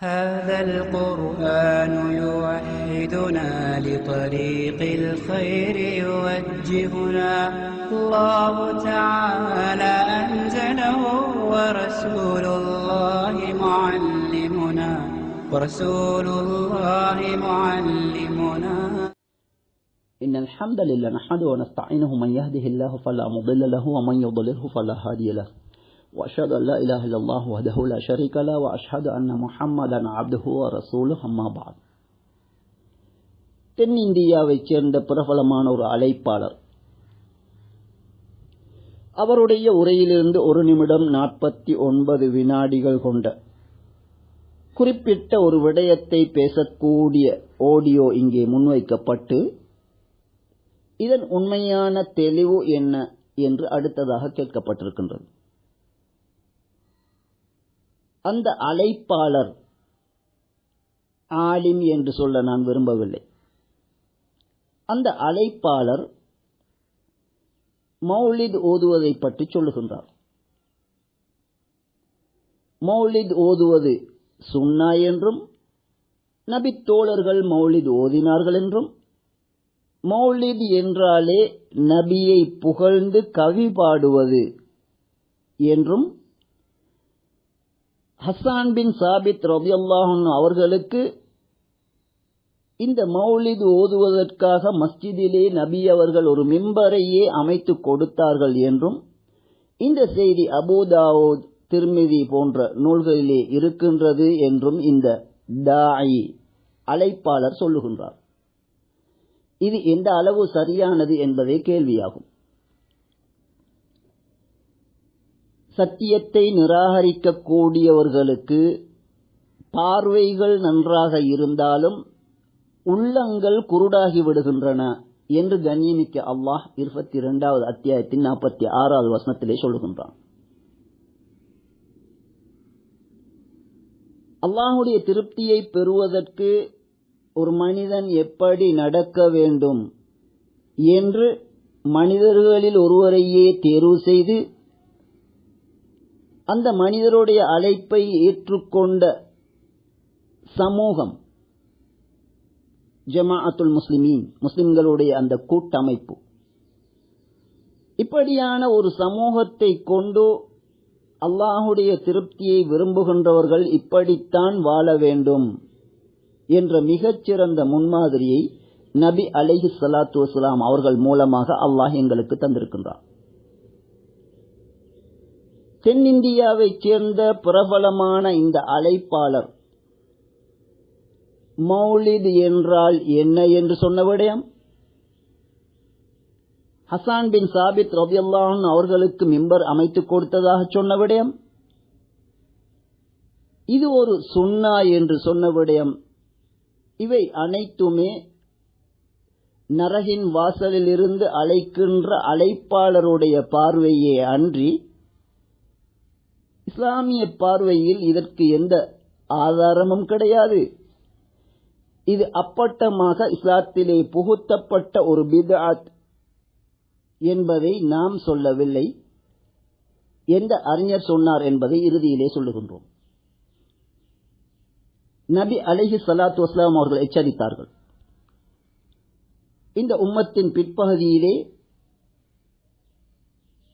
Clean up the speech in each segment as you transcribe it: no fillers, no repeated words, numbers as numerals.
هذا القرآن يوحدنا لطريق الخير يوجهنا الله تعالى أنزله ورسول الله معلمنا إن الحمد لله نحمده ونستعينه من يهده الله فلا مضل له ومن يضلله فلا هادي له وأشهد أن لا إله إلا الله وحده لا شريك له وأشهد أن محمدا عبده ورسوله أما بعد. தென்னிந்தியாவைச் சேர்ந்த பிரபலமான ஒரு அழைப்பாளர். அவருடைய உரையிலிருந்து 1 நிமிடம் 49 வினாடிகள் கொண்ட குறிப்பிட்ட ஒரு விடயத்தை பேசக்கூடிய ஆடியோ இங்கே முன்வைக்கப்பட்டு இதன் உண்மையான தெளிவு என்ன என்று அடுத்ததாக கேட்கப்பட்டிருக்கின்றது. அந்த அழைப்பாளர் ஆலிம் என்று சொல்ல நான் விரும்பவில்லை. அந்த அழைப்பாளர் மௌலித் ஓதுவதை பற்றி சொல்லுகின்றார். மௌலித் ஓதுவது சுன்னா என்றும், நபி தோழர்கள் மௌலித் ஓதினார்கள் என்றும், மௌலித் என்றாலே நபியை புகழ்ந்து கவி பாடுவது என்றும், ஹஸ்ஸான் பின் சாபித் ரலியல்லாஹு அன்ஹு அவர்களுக்கு இந்த மௌலித் ஓதுவதற்காக மஸ்ஜிதிலே நபி அவர்கள் ஒரு மிம்பரையே அமைத்து கொடுத்தார்கள் என்றும் இந்த செய்தி அபூ தாவூத், திர்மிதி போன்ற நூல்களிலே இருக்கின்றது என்றும் இந்த தாயி அழைப்பாளர் சொல்லுகின்றார். இது எந்த அளவு சரியானது என்பதே கேள்வியாகும். சத்தியத்தை நிராகரிக்கக்கூடியவர்களுக்கு பார்வைகள் நன்றாக இருந்தாலும் உள்ளங்கள் குருடாகி விடுகின்றன என்று கண்ணியமிக்க அல்லாஹ் 22வது அத்தியாயத்தின் 46வது வசனத்திலே சொல்லுகின்றான். அல்லாஹுடைய திருப்தியை பெறுவதற்கு ஒரு மனிதன் எப்படி நடக்க வேண்டும் என்று மனிதர்களில் ஒருவரையே தேர்வு செய்து அந்த மனிதருடைய அழைப்பை ஏற்றுக்கொண்ட சமூகம் ஜமாஅத்துல் முஸ்லிமீன், முஸ்லிம்களுடைய அந்த கூட்டமைப்பு, இப்படியான ஒரு சமூகத்தை கொண்டு அல்லாஹுடைய திருப்தியை விரும்புகின்றவர்கள் இப்படித்தான் வாழ வேண்டும் என்ற மிகச்சிறந்த முன்மாதிரியை நபி அலைஹி ஸலாத்து வஸலாம் அவர்கள் மூலமாக அல்லாஹ் எங்களுக்கு தந்திருக்கின்றார். தென்னிந்தியாவைச் சேர்ந்த பிரபலமான இந்த அழைப்பாளர் மௌலித் என்றால் என்ன என்று சொன்ன விடயம், ஹஸ்ஸான் பின் சாபித் ரலியல்லாஹு அன்ஹு அவர்களுக்கு மிம்பர் அமைத்து கொடுத்ததாக சொன்ன விடயம், இது ஒரு சுன்னா என்று சொன்ன விடயம், இவை அனைத்துமே நரகின் வாசலில் இருந்து அழைக்கின்ற அழைப்பாளருடைய பார்வையே அன்றி இஸ்லாமிய பார்வையில் இதற்கு எந்த ஆதாரமும் கிடையாது. இது அப்பட்டமாக இஸ்லாத்திலே புகுத்தப்பட்ட ஒரு பித்அத் என்பதை நாம் சொல்லவில்லை. எந்த அறிஞர் சொன்னார் என்பதை இறுதியிலே சொல்லுகின்றோம். நபி அலைஹி ஸலாத்து வஸலாம் அவர்கள் எச்சரித்தார்கள், இந்த உம்மத்தின் பிற்பகுதியிலே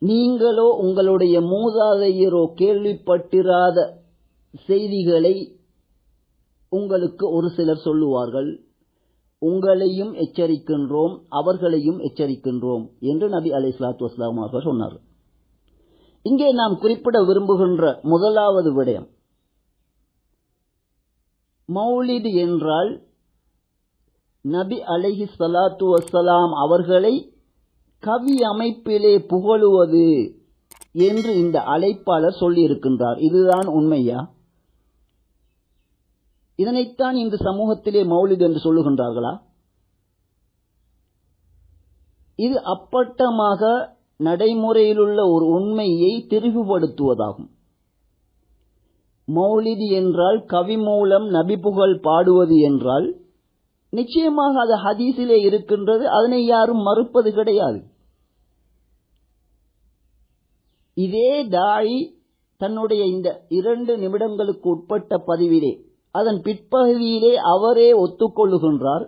நீங்களோ உங்களுடைய மூதாதையரோ கேள்விப்பட்டிராத செய்திகளை உங்களுக்கு ஒரு சிலர் சொல்லுவார்கள், உங்களையும் எச்சரிக்கின்றோம் அவர்களையும் எச்சரிக்கின்றோம் என்று நபி அலைஹிஸ்ஸலாத்து வஸலாம் அவர்கள் சொன்னார். இங்கே நாம் குறிப்பிட விரும்புகின்ற முதலாவது விடயம், மௌலித் என்றால் நபி அலைஹிஸ்ஸலாத்து வஸலாம் அவர்களை கவி அமைப்பிலே புகழுவது என்று இந்த அழைப்பாளர் சொல்லி இருக்கின்றார். இதுதான் உண்மையா? இதனைத்தான் இந்த சமூகத்திலே மௌலித் என்று சொல்லுகின்றார்களா? இது அப்பட்டமாக நடைமுறையிலுள்ள ஒரு உண்மையை திரிவுபடுத்துவதாகும். மௌலித் என்றால் கவி மூலம் நபி புகழ் பாடுவது என்றால் நிச்சயமாக அது ஹதீஸிலே இருக்கின்றது, அதனை யாரும் மறுப்பது கிடையாது. இதே தாய் தன்னுடைய இந்த 2 நிமிடங்களுக்கு உட்பட்ட பதிவிலே அதன் பிற்பகுதியிலே அவரே ஒத்துக்கொள்ளுகின்றார்,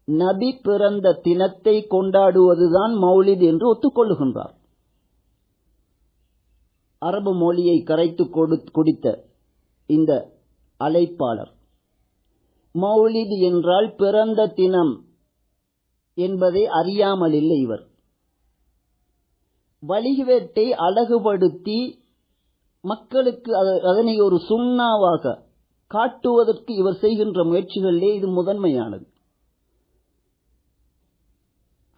நபி பிறந்த தினத்தை கொண்டாடுவதுதான் மௌலித் என்று ஒத்துக்கொள்ளுகின்றார். அரபு மொழியை கரைத்து குடித்த இந்த அழைப்பாளர் மௌலித் என்றால் பிறந்த தினம் என்பதை அறியாமல் இல்லை. இவர் வழிகேட்டை அழகுபடுத்தி மக்களுக்கு அதனை ஒரு சுன்னாவாக காட்டுவதற்கு இவர் செய்கின்ற முயற்சிகளிலே இது முதன்மையானது.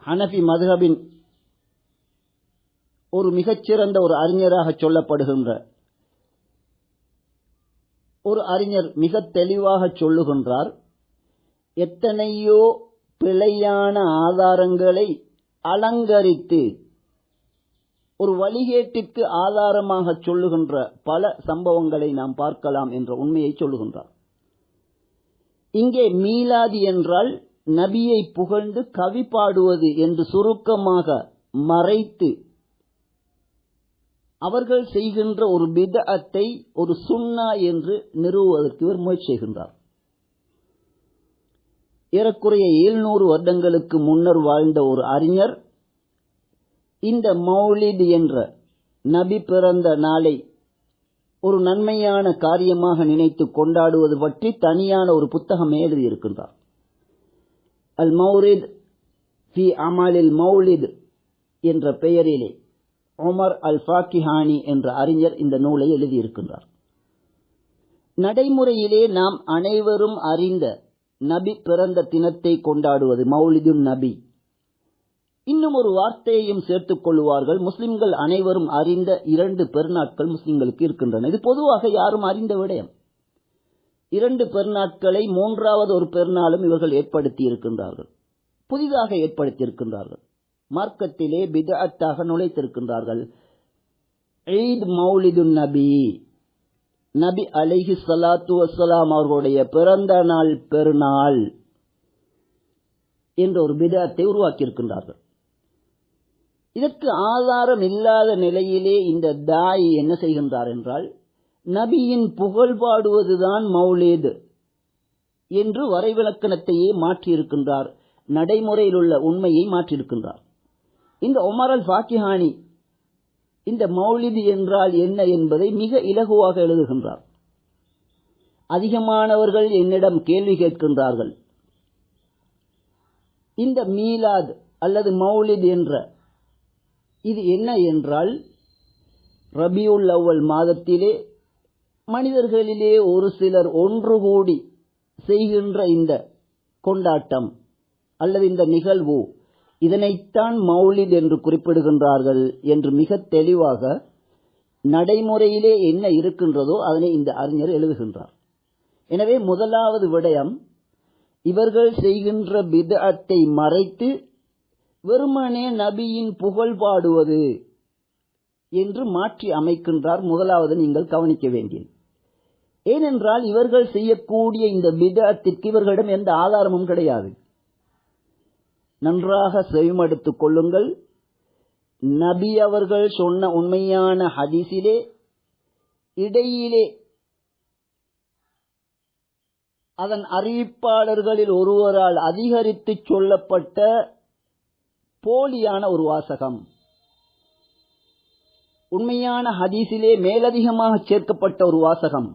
ஹனஃபி மதுஹபின் ஒரு மிகச்சிறந்த ஒரு அறிஞராக சொல்லப்படுகின்ற ஒரு அறிஞர் மிக தெளிவாக சொல்லுகின்றார், எத்தனையோ பிழையான ஆதாரங்களை அலங்கரித்து ஒரு வழிகேட்டிற்கு ஆதாரமாக சொல்லுகின்ற பல சம்பவங்களை நாம் பார்க்கலாம் என்ற உண்மையை சொல்லுகின்றார். இங்கே மீலாதி என்றால் நபியை புகழ்ந்து கவி பாடுவது என்று சுருக்கமாக மறைத்து அவர்கள் செய்கின்ற ஒரு பித்அத்தை ஒரு சுன்னா என்று நிறுவுவதற்கு இவர் முயற்சி செய்கின்றார். ஏறக்குறைய 700 வருடங்களுக்கு முன்னர் வாழ்ந்த ஒரு அறிஞர் இந்த மௌலித் என்ற நபி பிறந்த நாளை ஒரு நன்மையான காரியமாக நினைத்து கொண்டாடுவது பற்றி தனியான ஒரு புத்தகம் எழுதியிருக்கின்றார். அல் மௌரித் ஃபி அமலில் மௌலித் என்ற பெயரிலே உமர் அல் ஃபாக்கிஹானி என்ற அறிஞர் இந்த நூலை எழுதியிருக்கின்றார். நடைமுறையிலே நாம் அனைவரும் அறிந்த நபி பிறந்த தினத்தை கொண்டாடுவது மௌலிதுன் நபி. இன்னும் ஒரு வார்த்தையையும் சேர்த்துக் கொள்வார்கள். முஸ்லிம்கள் அனைவரும் அறிந்த 2 பெருநாட்கள் முஸ்லிம்களுக்கு இருக்கின்றன. இது பொதுவாக யாரும் அறிந்த விடயம். 2 பெருநாட்களை 3வது ஒரு பெருநாளும் இவர்கள் ஏற்படுத்தி இருக்கின்றார்கள், புதிதாக ஏற்படுத்தி இருக்கின்றார்கள். மார்க்கத்திலே பித்அத்தாக நுழைத்திருக்கின்றார்கள். ஈத் மௌலிதுன் நபி, நபி அலைஹி ஸலாத்து வஸ்ஸலாம் அவர்களுடைய பிறந்த நாள் பெருநாள் என்ற ஒரு பித்அத்தை உருவாக்கி இருக்கின்றார்கள். இதற்கு ஆதாரம் இல்லாத நிலையிலே இந்த தாய் என்ன செய்கின்றார் என்றால், நபியின் புகழ் பாடுவதுதான் மௌலித் என்று வரைவிலக்கணத்தையே மாற்றியிருக்கின்றார், நடைமுறையில் உள்ள உண்மையை மாற்றியிருக்கின்றார். இந்த உமர் அல் ஃபாக்கிஹானி இந்த மௌலித் என்றால் என்ன என்பதை மிக இலகுவாக எழுதுகின்றார். அதிகமானவர்கள் என்னிடம் கேள்வி கேட்கின்றார்கள், இந்த மீலாத் அல்லது மௌலித் என்ற இது என்ன என்றால், ரபியுல் அவ்வல் மாதத்திலே மனிதர்களிலே ஒரு சிலர் ஒன்று கூடி செய்கின்ற இந்த கொண்டாட்டம் அல்லது இந்த நிகழ்வு, இதனைத்தான் மௌலித் என்று குறிப்பிடுகின்றார்கள் என்று மிக தெளிவாக நடைமுறையிலே என்ன இருக்கின்றதோ அதனை இந்த அறிஞர் எழுதுகின்றார். எனவே முதலாவது விடயம், இவர்கள் செய்கின்ற பித்அத்தை மறைத்து வெறுமனே நபியின் புகழ் பாடுவது என்று மாற்றி அமைக்கின்றார். முதலாவது நீங்கள் கவனிக்க வேண்டியது. ஏனென்றால் இவர்கள் செய்யக்கூடிய இந்த பித்அத்திற்கு இவர்களிடம் எந்த ஆதாரமும் கிடையாது. நன்றாக செவிமடுத்துக் கொள்ளுங்கள். நபி அவர்கள் சொன்ன உண்மையான ஹதீஸிலே இடையிலே அதன் அறிவிப்பாளர்களில் ஒருவரால் அதிகரித்து சொல்லப்பட்ட போலியான ஒரு வாசகம், உண்மையான ஹதீஸிலே மேலதிகமாக சேர்க்கப்பட்ட ஒரு வாசகம்,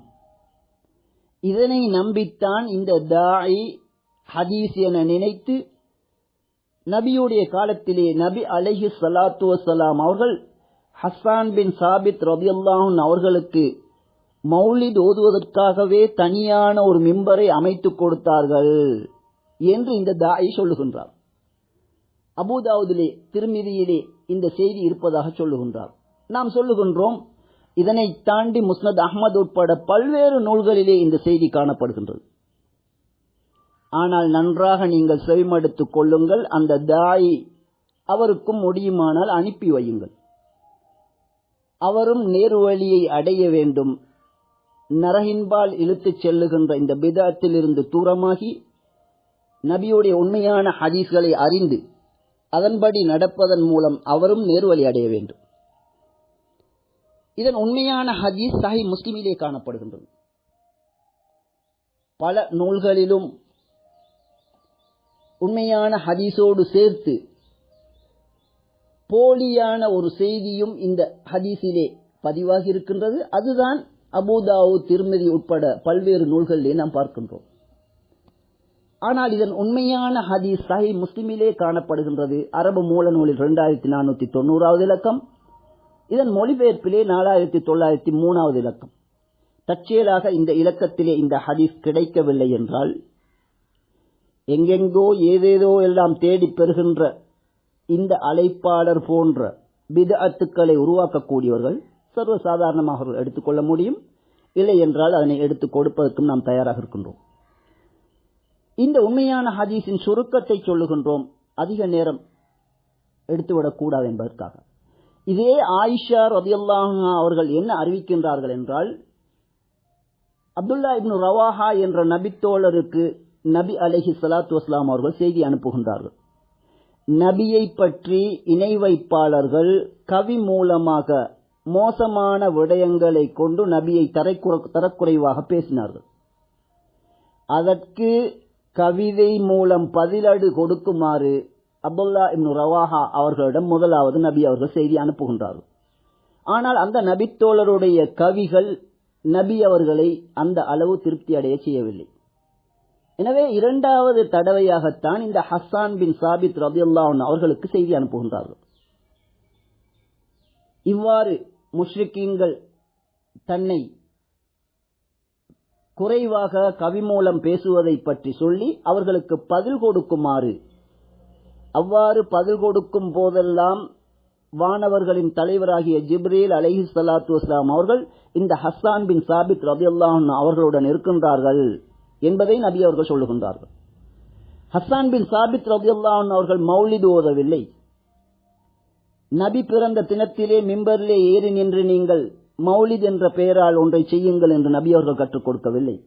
இதனை நம்பித்தான் இந்த தாயி ஹதீஸ் என நினைத்து நபியுடைய காலத்திலே நபி அலைஹி ஸலாத்து வஸ்ஸலாம் அவர்கள் ஹஸ்ஸான் பின் சாபித் ரலியல்லாஹு அன்ஹு அவர்களுக்கு மௌலித் ஓதுவதற்காகவே தனியான ஒரு மிம்பரை அமைத்துக் கொடுத்தார்கள் என்று இந்த தாயி சொல்லுகின்றார். அபூதாவுதிலே திர்மிதியிலே இந்த செய்தி இருப்பதாக சொல்லுகின்றார். நாம் சொல்லுகின்றோம், இதனை தாண்டி முஸ்னத் அஹ்மத் உட்பட பல்வேறு நூல்களிலே இந்த செய்தி காணப்படுகின்றது. ஆனால் நன்றாக நீங்கள் செவிமடுத்துக் கொள்ளுங்கள். அந்த தாயி அவருக்கும் முடியுமானால் அனுப்பி வையுங்கள். அவரும் நேர்வழியை அடைய வேண்டும். நரகின்பால் இழுத்துச் செல்லுகின்ற இந்த பித்அத்தில் இருந்து தூரமாகி நபியுடைய உண்மையான ஹதீஸ்களை அறிந்து அதன்படி நடப்பதன் மூலம் அவரும் நேர்வழி அடைய வேண்டும். இதன் உண்மையான ஹதீஸ் சஹீஹ் முஸ்லிமிலே காணப்படுகின்றது. பல நூல்களிலும் உண்மையான ஹதீஸோடு சேர்த்து போலியான ஒரு செய்தியும் இந்த ஹதீஸிலே பதிவாகி இருக்கின்றது. அதுதான் அபூ தாவூத், திர்மிதி உட்பட பல்வேறு நூல்களிலே நாம் பார்க்கின்றோம். ஆனால் இதன் உண்மையான ஹதீஸ் சஹீஹ் முஸ்லிமிலே காணப்படுகின்றது. அரபு மூல நூலில் 2490வது இலக்கம், இதன் மொழிபெயர்ப்பிலே 4903வது இலக்கம். தற்செயலாக இந்த இலக்கத்திலே இந்த ஹதீஸ் கிடைக்கவில்லை என்றால், எங்கெங்கோ ஏதேதோ எல்லாம் தேடி பெறுகின்ற இந்த அழைப்பாளர் போன்ற பித்அத்துக்களை உருவாக்கக்கூடியவர்கள் சர்வசாதாரணமாக எடுத்துக்கொள்ள முடியும். இல்லை என்றால் அதனை எடுத்துக் கொடுப்பதற்கும் நாம் தயாராக இருக்கின்றோம். இந்த உண்மையான ஹதீஸின் சுருக்கத்தை சொல்லுகின்றோம், அதிக நேரம் எடுத்துவிடக்கூடாது என்பதற்காக. இதே ஆயிஷா ரலியல்லாஹு அன்ஹா அவர்கள் என்ன அறிவிக்கின்றார்கள் என்றால், அப்துல்லா இப்னு ரவாஹா என்ற நபித்தோழருக்கு நபி அலைஹிஸ்ஸலாத்து வஸ்ஸலாம் அவர்கள் செய்தி அனுப்புகின்றார்கள். நபியை பற்றி இணை வைப்பாளர்கள் கவி மூலமாக மோசமான விடயங்களை கொண்டு நபியை தரக்குறைவாக பேசினார்கள். அதற்கு கவிதை மூலம் பதிலடு கொடுக்குமாறு அப்துல்லா இப்னு ரவாஹா அவர்களிடம் முதலாவது நபி அவர்கள் செய்தி அனுப்புகின்றார்கள். ஆனால் அந்த நபித்தோழருடைய கவிகள் நபி அவர்களை அந்த அளவு திருப்தி அடைய செய்யவில்லை. எனவே இரண்டாவது தடவையாகத்தான் இந்த ஹஸ்ஸான் பின் சாபித் ரலியல்லாஹு அன்ஹு அவர்களுக்கு செய்தி அனுப்புகின்றார்கள். இவ்வாறு முஷ்ரிக்கீன்கள் தன்னை குறைவாக கவி மூலம் பேசுவதை பற்றி சொல்லி அவர்களுக்கு பதில் கொடுக்குமாறு, அவ்வாறு பதில் கொடுக்கும் போதெல்லாம் வானவர்களின் தலைவராகிய ஜிப்ரீல் அலைஹிஸ்ஸலாத்து வஸ்ஸலாம் அவர்கள் இந்த ஹஸ்ஸான் பின் சாபித் ரலியல்லாஹு அன்ஹு அவர்களுடன் இருக்கின்றார்கள் என்பதை நபி அவர்கள் சொல்லுகின்றார்கள். ஹஸ்ஸான் பின் சாபித் ரலியல்லாஹு அன்ஹு அவர்கள் மௌலித் ஓதவில்லை. நபி பிறந்த தினத்திலே மிம்பரிலே ஏறி நின்று நீங்கள் மௌலித் என்ற பெயரால் ஒன்றை செய்யுங்கள் என்று நபி அவர்கள் கற்றுக் கொடுக்கவில்லை.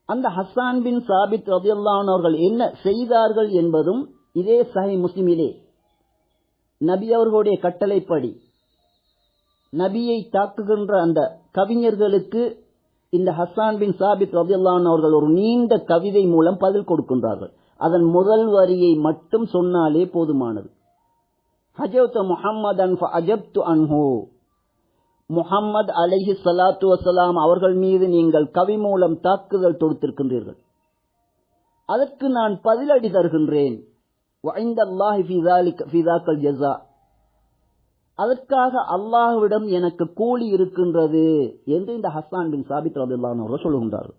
அந்த ஹஸ்ஸான் பின் சாபித் ரலியல்லாஹு அன்ஹு அவர்கள் என்ன செய்தார்கள் என்பதும் இதே சஹீஹ் முஸ்லிமிலே நபி அவர்களுடைய கட்டளைப்படி நபியை தாக்குகின்ற அந்த கவிஞர்களுக்கு இந்த ஹஸ்ஸான் பின் சாபித் ரலியல்லாஹு அன்ஹு அவர்கள் ஒரு நீண்ட கவிதை மூலம் பதில் கொடுக்கின்றார்கள். அதன் முதல் வரியை மட்டும் சொன்னாலே போதுமானது. ஹஜவ்த முஹம்மதன் ஃபஅஜப்து அன்ஹு, முஹம்மது அலைஹிஸ்ஸலாத்து வஸ்ஸலாம் அவர்கள் மீது நீங்கள் கவி மூலம் தாக்குதல் தொடுத்திருக்கின்றீர்கள், அதற்கு நான் பதிலடி தருகின்றேன். வஇந்தல்லாஹி ஃபீ ஸாக்கல் ஜஸா, அதற்காக அல்லாஹ்விடம் எனக்கு கூலி இருக்கின்றது என்று இந்த ஹஸ்ஸான் பின் சாபித் ரலியல்லாஹு அன்ஹு அவர்கள் சொல்லுகின்றார்கள்.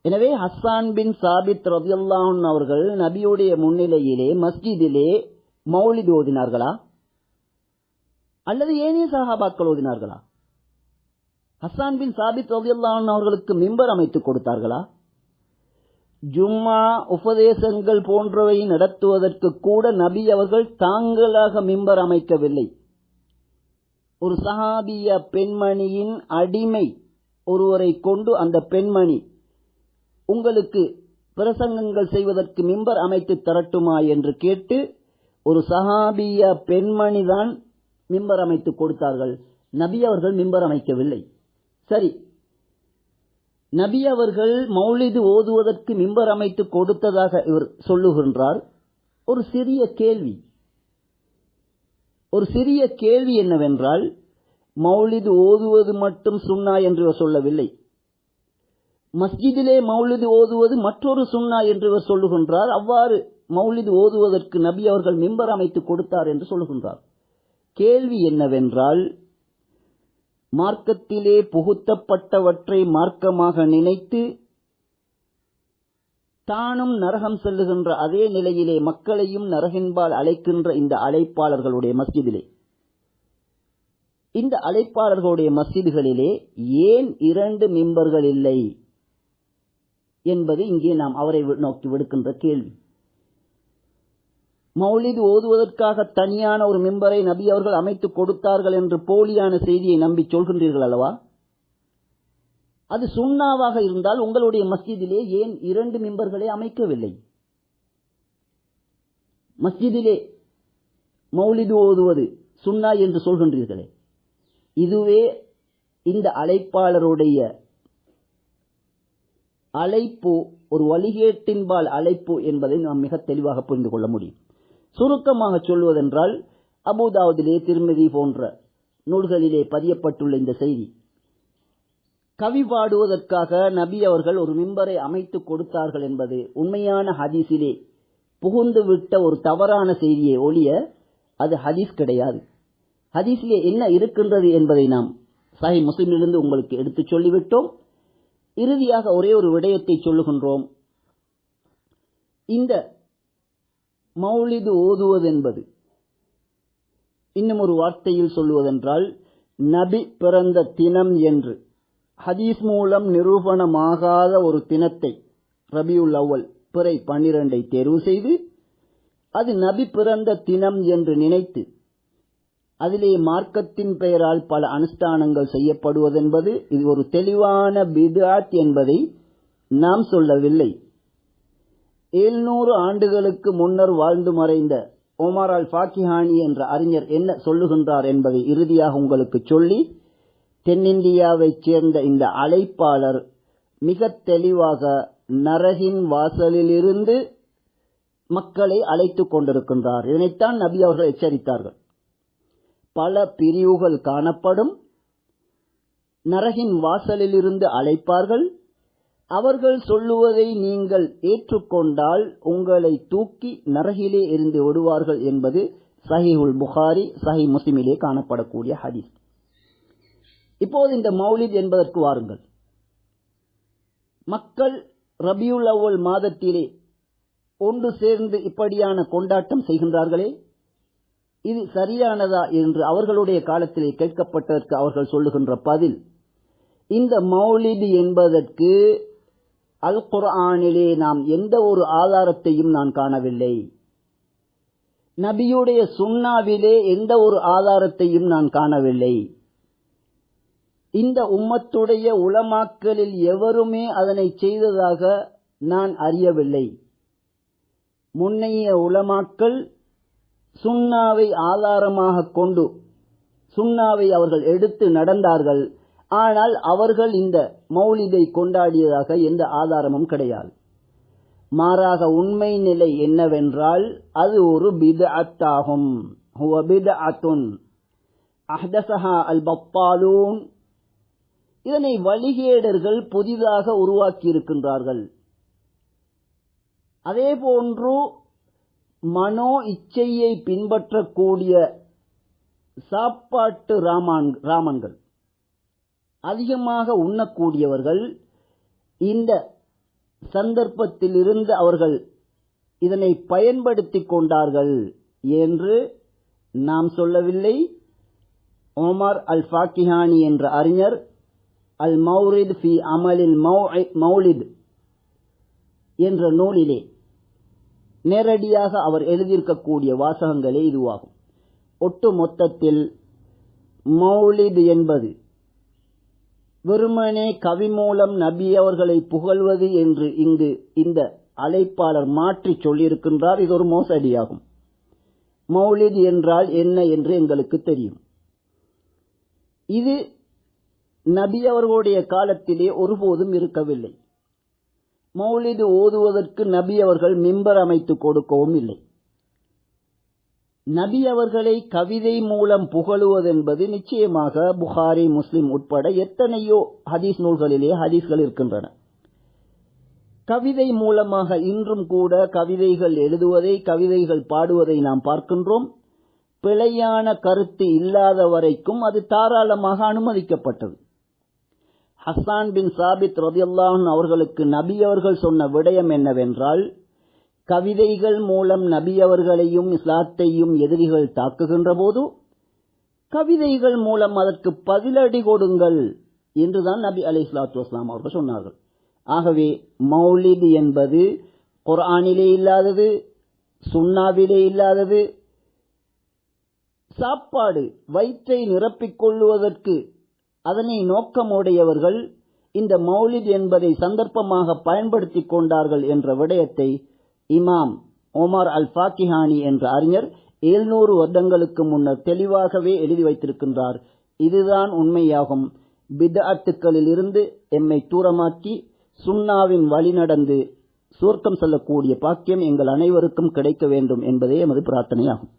எனவே ஹஸ்ஸான் பின் சாபித் ரலியல்லாஹு அன்ஹு அவர்கள் நபியுடைய முன்னிலையிலே மஸ்ஜிதிலே மௌலித் ஓதினார்களா அல்லது ஏனைய சஹாபாக்கள் ஓதினார்களா? ஹஸ்ஸான் பின் சாபித் ரலியல்லாஹு அன்ஹு அவர்களுக்கு மிம்பர் அமைத்துக் கொடுத்தார்களா? ஜும்மா உபதேசங்கள் போன்றவை நடத்துவதற்கு கூட நபி அவர்கள் தாங்களாக மிம்பர் அமைக்கவில்லை. ஒரு சஹாபிய பெண்மணியின் அடிமை ஒருவரை கொண்டு அந்த பெண்மணி உங்களுக்கு பிரசங்கங்கள் செய்வதற்கு மிம்பர் அமைத்து தரட்டுமா என்று கேட்டு ஒரு சஹாபிய பெண்மணிதான் மிம்பர் அமைத்து கொடுத்தார்கள். நபி அவர்கள் மிம்பர் அமைக்கவில்லை. சரி, நபி அவர்கள் மௌலிது ஓதுவதற்கு மிம்பர் அமைத்து கொடுத்ததாக இவர் சொல்லுகின்றார். ஒரு சிறிய கேள்வி என்னவென்றால், மௌலிது ஓதுவது மட்டும் சுன்னா என்று இவர் சொல்லவில்லை. மஸ்ஜிதிலே மௌலிது ஓதுவது மற்றொரு சுன்னா என்று இவர் சொல்லுகின்றார். அவ்வாறு மௌலிது ஓதுவதற்கு நபி அவர்கள் மிம்பர் அமைத்து கொடுத்தார் என்று சொல்லுகின்றார். கேள்வி என்னவென்றால், மார்க்கத்திலே புகுத்தப்பட்டவற்றை மார்க்கமாக நினைத்து தானும் நரகம் செல்லுகின்ற அதே நிலையிலே மக்களையும் நரகின்பால் அழைக்கின்ற இந்த அழைப்பாளர்களுடைய மஸ்ஜிதிலே, இந்த அழைப்பாளர்களுடைய மஸ்ஜிதுகளிலே ஏன் 2 மிம்பர்கள் இல்லை என்பது இங்கே நாம் அவரை நோக்கி விடுக்கின்ற கேள்வி. மௌலிது ஓதுவதற்காக தனியான ஒரு மிம்பரை நபி அவர்கள் அமைத்து கொடுத்தார்கள் என்று போலியான செய்தியை நம்பி சொல்கின்றீர்கள் அல்லவா? அது சுன்னாவாக இருந்தால் உங்களுடைய மஸ்ஜிதிலே ஏன் 2 மிம்பர்களை அமைக்கவில்லை? மஸ்ஜிதிலே மௌலிது ஓதுவது சுன்னா என்று சொல்கின்றீர்களே, இதுவே இந்த அழைப்பாளருடைய அழைப்பு ஒரு வழிகேட்டின்பால் அழைப்பு என்பதை நாம் மிக தெளிவாக புரிந்து கொள்ள முடியும். சுருக்கமாக சொல்வதென்றால் அபூதாவுதிலே திர்மிதி போன்ற நூல்களிலே பதியப்பட்டுள்ள இந்த செய்தி, கவி பாடுவதற்காக நபி அவர்கள் ஒரு மிம்பரை அமைத்து கொடுத்தார்கள் என்பது உண்மையான ஹதீஸிலே புகுந்துவிட்ட ஒரு தவறான செய்தியை ஒழிய அது ஹதீஸ் கிடையாது. ஹதீஸிலே என்ன இருக்கின்றது என்பதை நாம் சஹீஹ் முஸ்லிமிலிருந்து உங்களுக்கு எடுத்து சொல்லிவிட்டோம். இறுதியாக ஒரே ஒரு விடயத்தை சொல்லுகின்றோம். இந்த மௌலிது ஓதுவது என்பது இன்னும் ஒரு வார்த்தையில் சொல்லுவதென்றால் நபி பிறந்த தினம் என்று ஹதீஸ் மூலம் நிரூபணமாகாத ஒரு தினத்தை ரபியுல் அவ்வல் பிறை 12 தேர்வு செய்து அது நபி பிறந்த தினம் என்று நினைத்து அதிலே மார்க்கத்தின் பெயரால் பல அனுஷ்டானங்கள் செய்யப்படுவதென்பது இது ஒரு தெளிவான பித்அத் என்பதை நாம் சொல்லவில்லை. 700 ஆண்டுகளுக்கு முன்னர் வாழ்ந்து மறைந்த ஓமர் அல் ஃபாக்கிஹானி என்ற அறிஞர் என்ன சொல்லுகின்றார் என்பதை இறுதியாக உங்களுக்கு சொல்லி, தென்னிந்தியாவைச் சேர்ந்த இந்த அழைப்பாளர் மிக தெளிவாக நரகின் வாசலிலிருந்து மக்களை அழைத்துக் கொண்டிருக்கின்றார். இதனைத்தான் நபி அவர்கள் எச்சரித்தார்கள். பல பிரிவுகள் காணப்படும், நரகின் வாசலிலிருந்து அழைப்பார்கள். அவர்கள் சொல்லுவதை நீங்கள் ஏற்றுக்கொண்டால் உங்களை தூக்கி நரகிலே எறிந்து விடுவார்கள் என்பது சஹீஹுல் புகாரி சஹீஹ் முஸ்லிமிலே காணப்படக்கூடிய ஹதீஸ். இப்போது இந்த மௌலித் என்பதற்கு வாருங்கள். மக்கள் ரபியுல் அவ்வல் மாதத்திலே ஒன்று சேர்ந்து இப்படியான கொண்டாட்டம் செய்கின்றார்களே, இது சரியானதா என்று அவர்களுடைய காலத்திலே கேட்கப்பட்டதற்கு அவர்கள் சொல்லுகின்ற பதில், இந்த மௌலித் என்பதற்கு அல் குர்ஆனிலே நாம் எந்த ஒரு ஆதாரத்தையும் நான் காணவில்லை, நபியுடைய சுன்னாவிலே எந்த ஒரு ஆதாரத்தையும் நான் காணவில்லை, இந்த உம்மத்துடைய உலமாக்களில் எவருமே அதனை செய்ததாக நான் அறியவில்லை. முன்னைய உலமாக்கள் சுன்னாவை ஆதாரமாக கொண்டு சுன்னாவை அவர்கள் எடுத்து நடந்தார்கள். ஆனால் அவர்கள் இந்த மௌலிதை கொண்டாடியதாக எந்த ஆதாரமும் கிடையாது. மாறாக உண்மை நிலை என்னவென்றால் அது ஒரு பித்அத்தாகும். ஹுவ பித்அத்துன் அஹ்தஸஹா அல் பத்தாலூன். இதனை வழிகேடர்கள் புதிதாக உருவாக்கி இருக்கின்றார்கள். அதேபோன்று மனோ இச்சையை பின்பற்றக்கூடிய சாப்பாட்டு ராமன்கள், அதிகமாக உண்ணக்கூடியவர்கள் இந்த சந்தர்ப்பத்தில் இருந்து அவர்கள் இதனை பயன்படுத்திக் கொண்டார்கள் என்று நாம் சொல்லவில்லை. ஓமர் அல் ஃபாக்கிஹானி என்ற அறிஞர் அல் மௌரித் ஃபி அமலில் மௌலித் என்ற நூலிலே நேரடியாக அவர் எழுதியிருக்கக்கூடிய வாசகங்களே இதுவாகும். ஒட்டு மொத்தத்தில் மௌலித் என்பது வெறுமனே கவி மூலம் நபி அவர்களை புகழ்வது என்று இங்கு இந்த அழைப்பாளர் மாற்றி சொல்லியிருக்கின்றார். இது ஒரு மோசடியாகும். மௌலித் என்றால் என்ன என்று எங்களுக்கு தெரியும். இது நபி அவர்களுடைய காலத்திலே ஒருபோதும் இருக்கவில்லை. மௌலிது ஓதுவதற்கு நபி அவர்கள் மிம்பர் அமைத்து கொடுக்கவும் இல்லை. நபி அவர்களை கவிதை மூலம் புகழுவதென்பது நிச்சயமாக புகாரி முஸ்லிம் உட்பட எத்தனையோ ஹதீஸ் நூல்களிலே ஹதீஸ்கள் இருக்கின்றன. கவிதை மூலமாக இன்றும் கூட கவிதைகள் எழுதுவதை, கவிதைகள் பாடுவதை நாம் பார்க்கின்றோம். பிழையான கருத்து இல்லாத வரைக்கும் அது தாராளமாக அனுமதிக்கப்பட்டது. ஹஸ்ஸான் பின் சாபித் ரலியல்லாஹு அன்ஹு அவர்களுக்கு நபி அவர்கள் சொன்ன விடயம் என்னவென்றால், கவிதைகள் மூலம் நபி அவர்களையும் இஸ்லாத்தையும் எதிரிகள் தாக்குகின்ற போது கவிதைகள் மூலம் அதற்கு பதிலடி கொடுங்கள் என்றுதான் நபி அலைஹிஸ்ஸலாத்து வஸ்ஸலாம் அவர்கள் சொன்னார்கள். ஆகவே மௌலித் என்பது குர்ஆனிலே இல்லாதது, சுன்னாவிலே இல்லாதது. சாப்பாடு வயிற்றை நிரப்பிக் கொள்வதற்கு அதனை நோக்கமுடையவர்கள் இந்த மௌலித் என்பதை சந்தர்ப்பமாக பயன்படுத்திக் கொண்டார்கள் என்ற விடயத்தை இமாம் ஓமர் அல் ஃபாக்கிஹானி என்ற அறிஞர் 700 வருடங்களுக்கு முன்னர் தெளிவாகவே எழுதி வைத்திருக்கின்றார். இதுதான் உண்மையாகும். பித்அத்துக்களில் இருந்து எம்மை தூரமாக்கி சுன்னாவின் வழி நடந்து சுவர்க்கம் செல்லக்கூடிய பாக்கியம் எங்கள் அனைவருக்கும் கிடைக்க வேண்டும் என்பதே எமது பிரார்த்தனையாகும்.